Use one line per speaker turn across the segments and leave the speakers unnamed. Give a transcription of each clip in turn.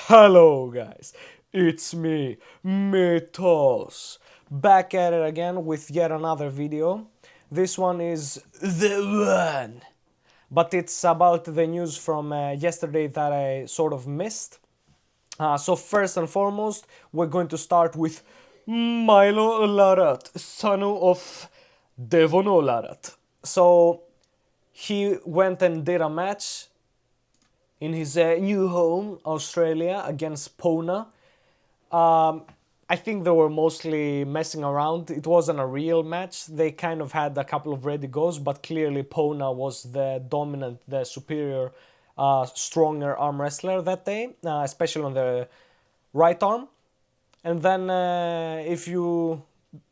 Hello guys, it's me, Mythos, back at it again with yet another video. This one is the one, but it's about the news from yesterday that I sort of missed. So first and foremost, we're going to start with Milo Larat, son of Devon Larat. So he went and did a match in his new home, Australia, against Pona. I think they were mostly messing around. It wasn't a real match. They kind of had a couple of ready goes, but clearly Pona was the dominant, the superior, stronger arm wrestler that day, especially on the right arm. And then if you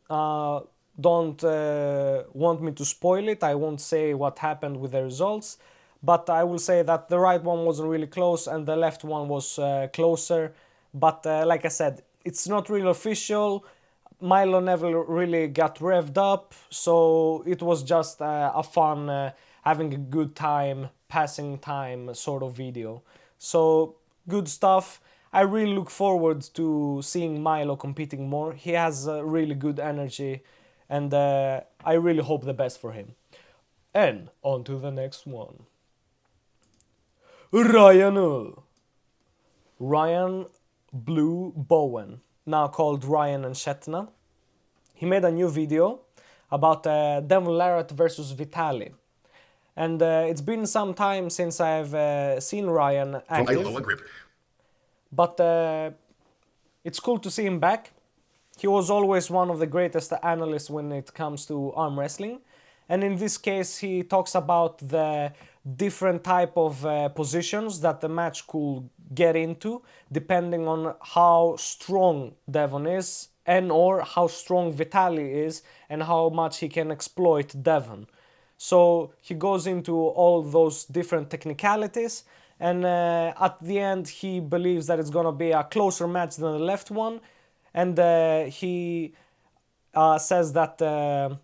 don't want me to spoil it, I won't say what happened with the results, but I will say that the right one wasn't really close and the left one was closer. But like I said, it's not really official. Milo never really got revved up, so it was just a fun, having a good time, passing time sort of video. So good stuff. I really look forward to seeing Milo competing more. He has really good energy, and I really hope the best for him. And on to the next one. Ryan Blue Bowen, now called Ryan and Shetna. He made a new video about Devon Larratt versus Vitali. And it's been some time since I've seen Ryan active, but it's cool to see him back. He was always one of the greatest analysts when it comes to arm wrestling. And in this case, he talks about the different type of positions that the match could get into, depending on how strong Devon is and or how strong Vitali is and how much he can exploit Devon. So he goes into all those different technicalities, and at the end he believes that it's gonna be a closer match than the left one, and he says that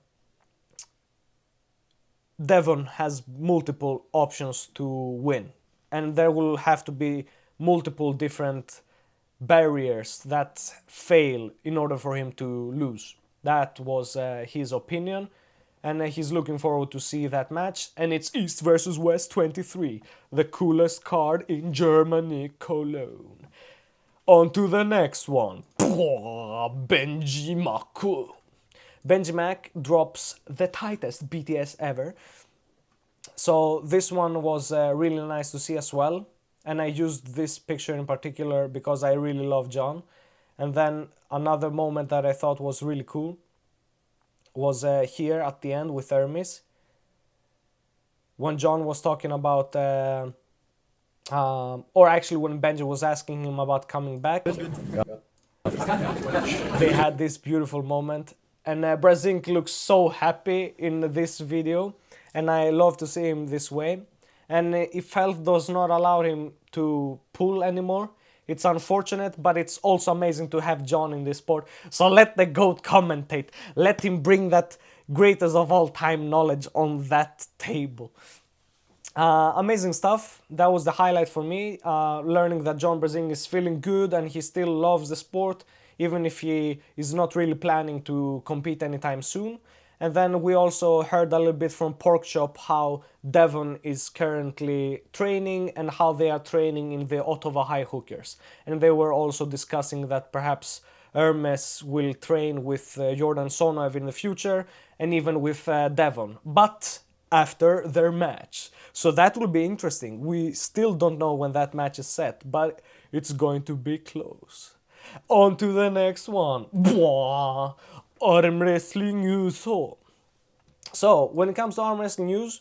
Devon has multiple options to win, and there will have to be multiple different barriers that fail in order for him to lose. That was his opinion, and he's looking forward to see that match. And it's East versus West 23, the coolest card in Germany, Cologne. On to the next one. Benji Maku. Benji Mac drops the tightest BTS ever. So this one was really nice to see as well. And I used this picture in particular because I really love John. And then another moment that I thought was really cool was here at the end with Hermes. When John was talking about, or actually when Benji was asking him about coming back, they had this beautiful moment. And Brazink looks so happy in this video, and I love to see him this way. And if health does not allow him to pull anymore, it's unfortunate, but it's also amazing to have John in this sport. So let the GOAT commentate. Let him bring that greatest of all time knowledge on that table. Amazing stuff. That was the highlight for me. Learning that John Brazing is feeling good and he still loves the sport, even if he is not really planning to compete anytime soon. And then we also heard a little bit from Porkchop how Devon is currently training and how they are training in the Ottawa High Hookers. And they were also discussing that perhaps Hermes will train with Jordan Sonoev in the future and even with Devon, but after their match. So that will be interesting. We still don't know when that match is set, but it's going to be close. On to the next one. Arm wrestling news. So when it comes to arm wrestling news,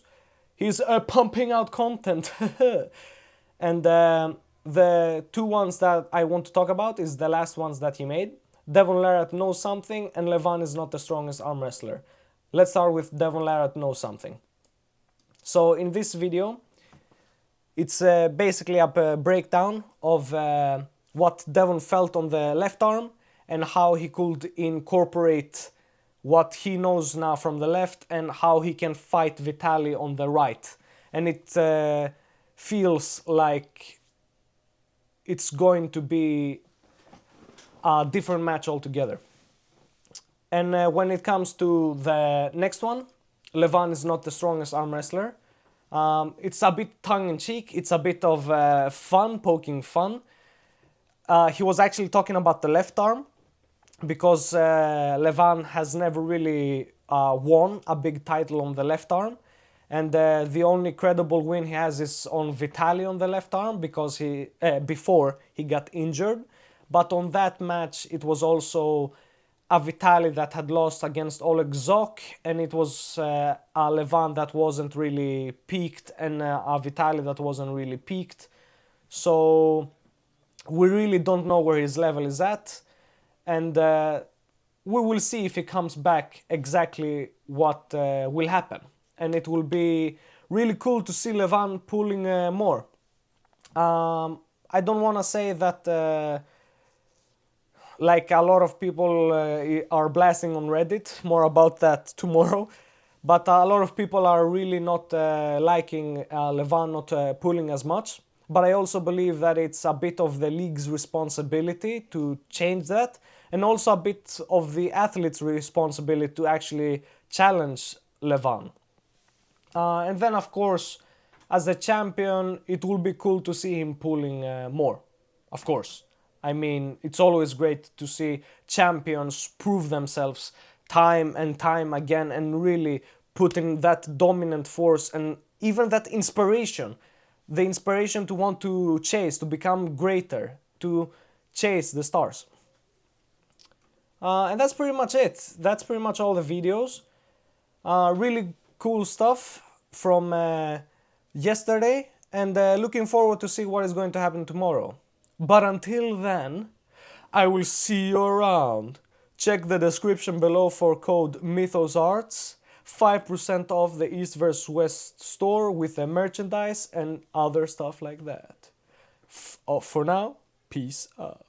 he's pumping out content. And the two ones that I want to talk about is the last ones that he made. Devon Larratt knows something, and Levan is not the strongest arm wrestler. Let's start with Devon Larratt knows something. So in this video, it's basically a breakdown of what Devon felt on the left arm and how he could incorporate what he knows now from the left and how he can fight Vitali on the right. And it feels like it's going to be a different match altogether. And when it comes to the next one, Levan is not the strongest arm wrestler. It's a bit tongue-in-cheek, it's a bit of fun, poking fun. He was actually talking about the left arm, because Levan has never really won a big title on the left arm. And the only credible win he has is on Vitali on the left arm, because before he got injured. But on that match, it was also a Vitali that had lost against Oleg Zok, and it was a Levan that wasn't really peaked, and a Vitali that wasn't really peaked. So we really don't know where his level is at, and we will see if he comes back exactly what will happen. And it will be really cool to see Levan pulling more. I don't want to say that like a lot of people are blasting on Reddit, more about that tomorrow, but a lot of people are really not liking Levan not pulling as much. But I also believe that it's a bit of the league's responsibility to change that, and also a bit of the athlete's responsibility to actually challenge Levan. And then, of course, as a champion, it will be cool to see him pulling more, of course. I mean, it's always great to see champions prove themselves time and time again, and really putting that dominant force and even that inspiration, the inspiration to want to chase, to become greater, to chase the stars. And that's pretty much it. That's pretty much all the videos. Really cool stuff from yesterday, and looking forward to see what is going to happen tomorrow. But until then, I will see you around. Check the description below for code MythosArts, 5% off the East vs West store with the merchandise and other stuff like that. For now, peace out.